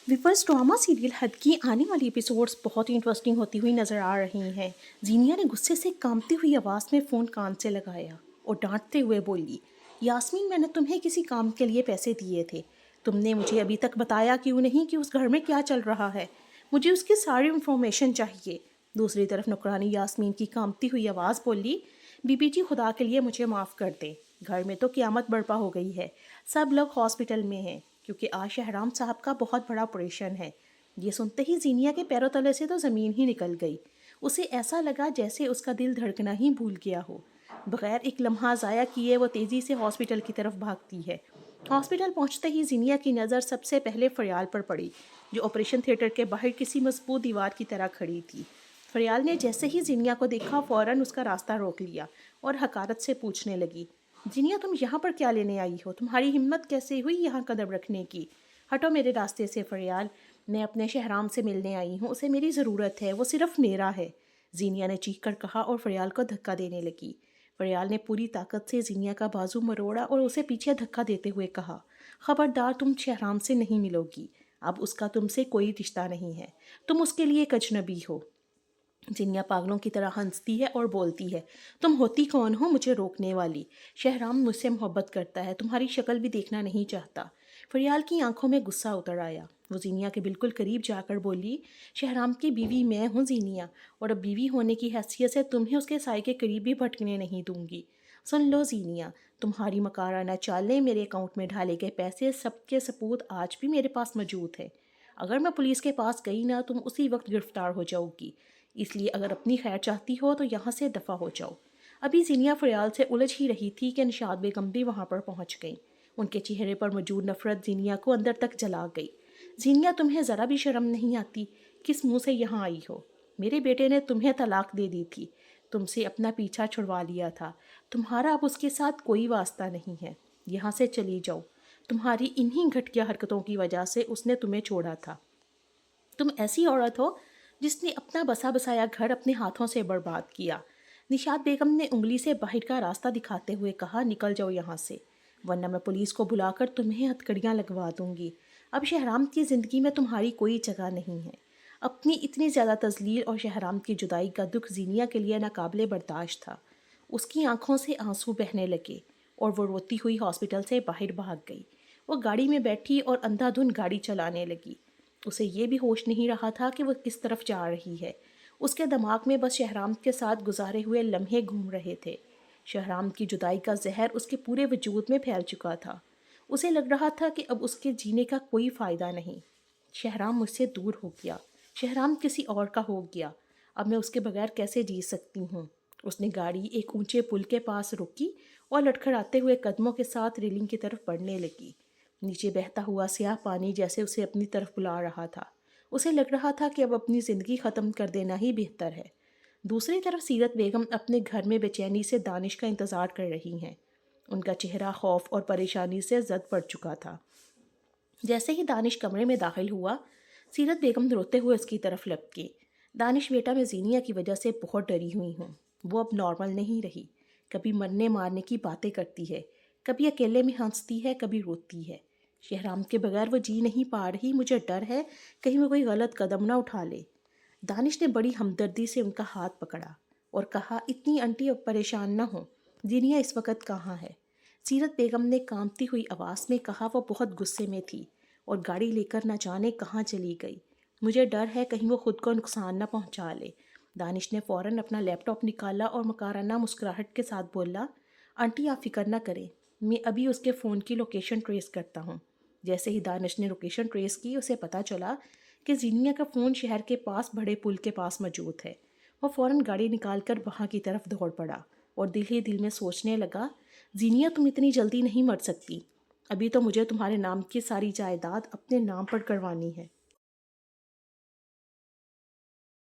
Viewers drama serial حد کی آنے والی ایپیسوڈز بہت ہی انٹرسٹنگ ہوتی ہوئی نظر آ رہی ہیں۔ زینیا نے غصے سے کانپتی ہوئی آواز میں فون کان سے لگایا اور ڈانٹتے ہوئے بولی، یاسمین میں نے تمہیں کسی کام کے لیے پیسے دیے تھے، تم نے مجھے ابھی تک بتایا کیوں نہیں کہ اس گھر میں کیا چل رہا ہے؟ مجھے اس کی ساری انفارمیشن چاہیے۔ دوسری طرف نوکرانی یاسمین کی کانپتی ہوئی آواز بولی، بی بی جی خدا کے لیے مجھے معاف کر دیں، گھر میں تو قیامت برپا ہو گئی ہے، سب لوگ ہاسپٹل میں ہیں کیونکہ آج شہرام صاحب کا بہت بڑا آپریشن ہے۔ یہ سنتے ہی زینیا کے پیروں تلے سے تو زمین ہی نکل گئی۔ اسے ایسا لگا جیسے اس کا دل دھڑکنا ہی بھول گیا ہو۔ بغیر ایک لمحہ ضائع کیے وہ تیزی سے ہاسپٹل کی طرف بھاگتی ہے۔ ہاسپٹل پہنچتے ہی زینیا کی نظر سب سے پہلے فریال پر پڑی، جو آپریشن تھیٹر کے باہر کسی مضبوط دیوار کی طرح کھڑی تھی۔ فریال نے جیسے ہی زینیا کو دیکھا فوراً اس کا راستہ روک لیا اور حقارت سے پوچھنے لگی، زینیا تم یہاں پر کیا لینے آئی ہو؟ تمہاری ہمت کیسے ہوئی یہاں قدم رکھنے کی؟ ہٹو میرے راستے سے فریال، میں اپنے شہرام سے ملنے آئی ہوں، اسے میری ضرورت ہے، وہ صرف میرا ہے، زینیا نے چیخ کر کہا اور فریال کو دھکا دینے لگی۔ فریال نے پوری طاقت سے زینیا کا بازو مروڑا اور اسے پیچھے دھکا دیتے ہوئے کہا، خبردار تم شہرام سے نہیں ملو گی، اب اس کا تم سے کوئی رشتہ نہیں ہے، تم اس کے لیے ایک اجنبی ہو۔ زینیا پاگلوں کی طرح ہنستی ہے اور بولتی ہے، تم ہوتی کون ہو مجھے روکنے والی؟ شہرام مجھ سے محبت کرتا ہے، تمہاری شکل بھی دیکھنا نہیں چاہتا۔ فریال کی آنکھوں میں غصہ اتر آیا۔ وہ زینیا کے بالکل قریب جا کر بولی، شہرام کی بیوی میں ہوں زینیا، اور اب بیوی ہونے کی حیثیت سے تمہیں اس کے سائے کے قریب بھی بھٹکنے نہیں دوں گی۔ سن لو زینیا، تمہاری مکارانہ چالیں، میرے اکاؤنٹ میں ڈالے گئے پیسے، سب کے ثبوت آج بھی میرے پاس موجود ہے۔ اگر میں پولیس کے پاس گئی نا، تم اسی وقت گرفتار ہو جاؤ گی، اس لیے اگر اپنی خیر چاہتی ہو تو یہاں سے دفع ہو جاؤ۔ ابھی زینیا فریال سے الجھ ہی رہی تھی کہ نشاط بیگم بھی وہاں پر پہنچ گئیں۔ ان کے چہرے پر موجود نفرت زینیا کو اندر تک جلا گئی۔ زینیا تمہیں ذرا بھی شرم نہیں آتی؟ کس منہ سے یہاں آئی ہو؟ میرے بیٹے نے تمہیں طلاق دے دی تھی، تم سے اپنا پیچھا چھڑوا لیا تھا، تمہارا اب اس کے ساتھ کوئی واسطہ نہیں ہے، یہاں سے چلی جاؤ، تمہاری انہی گھٹیا حرکتوں کی وجہ سے اس نے تمہیں چھوڑا تھا۔ تم ایسی عورت ہو جس نے اپنا بسا بسایا گھر اپنے ہاتھوں سے برباد کیا۔ نشاط بیگم نے انگلی سے باہر کا راستہ دکھاتے ہوئے کہا، نکل جاؤ یہاں سے، ورنہ میں پولیس کو بلا کر تمہیں ہتھکڑیاں لگوا دوں گی۔ اب شہرام کی زندگی میں تمہاری کوئی جگہ نہیں ہے۔ اپنی اتنی زیادہ تذلیل اور شہرام کی جدائی کا دکھ زینیا کے لیے ناقابل برداشت تھا۔ اس کی آنکھوں سے آنسو بہنے لگے اور وہ روتی ہوئی ہاسپٹل سے باہر بھاگ گئی۔ وہ گاڑی میں بیٹھی اور اندھا دھند گاڑی چلانے لگی۔ اسے یہ بھی ہوش نہیں رہا تھا کہ وہ کس طرف جا رہی ہے۔ اس کے دماغ میں بس شہرام کے ساتھ گزارے ہوئے لمحے گھوم رہے تھے۔ شہرام کی جدائی کا زہر اس کے پورے وجود میں پھیل چکا تھا۔ اسے لگ رہا تھا کہ اب اس کے جینے کا کوئی فائدہ نہیں۔ شہرام مجھ سے دور ہو گیا، شہرام کسی اور کا ہو گیا، اب میں اس کے بغیر کیسے جی سکتی ہوں؟ اس نے گاڑی ایک اونچے پل کے پاس روکی اور لڑکھڑاتے ہوئے قدموں کے ساتھ ریلنگ کی طرف بڑھنے لگی۔ نیچے بہتا ہوا سیاہ پانی جیسے اسے اپنی طرف بلا رہا تھا۔ اسے لگ رہا تھا کہ اب اپنی زندگی ختم کر دینا ہی بہتر ہے۔ دوسری طرف سیرت بیگم اپنے گھر میں بے چینی سے دانش کا انتظار کر رہی ہیں۔ ان کا چہرہ خوف اور پریشانی سے زد پڑ چکا تھا۔ جیسے ہی دانش کمرے میں داخل ہوا، سیرت بیگم روتے ہوئے اس کی طرف لپکی، دانش بیٹا میں زینیا کی وجہ سے بہت ڈری ہوئی ہوں، وہ اب نارمل نہیں رہی، کبھی مرنے مارنے کی باتیں کرتی ہے، کبھی اکیلے میں ہنستی ہے، کبھی روتی ہے، شہرام کے بغیر وہ جی نہیں پا رہی، مجھے ڈر ہے کہیں وہ کوئی غلط قدم نہ اٹھا لے۔ دانش نے بڑی ہمدردی سے ان کا ہاتھ پکڑا اور کہا، اتنی آنٹی اب پریشان نہ ہو، زینیا اس وقت کہاں ہے؟ سیرت بیگم نے کانپتی ہوئی آواز میں کہا، وہ بہت غصے میں تھی اور گاڑی لے کر نہ جانے کہاں چلی گئی، مجھے ڈر ہے کہیں وہ خود کو نقصان نہ پہنچا لے۔ دانش نے فوراً اپنا لیپ ٹاپ نکالا اور مکارانہ مسکراہٹ کے ساتھ بولا، آنٹی آپ فکر نہ کریں، میں ابھی اس کے فون کی لوکیشن ٹریس کرتا ہوں۔ جیسے ہی دانش نے لوکیشن ٹریس کی، اسے پتہ چلا کہ زینیا کا فون شہر کے پاس بڑے پل کے پاس موجود ہے۔ وہ فوراً گاڑی نکال کر وہاں کی طرف دوڑ پڑا اور دل ہی دل میں سوچنے لگا، زینیا تم اتنی جلدی نہیں مر سکتی، ابھی تو مجھے تمہارے نام کی ساری جائیداد اپنے نام پر کروانی ہے۔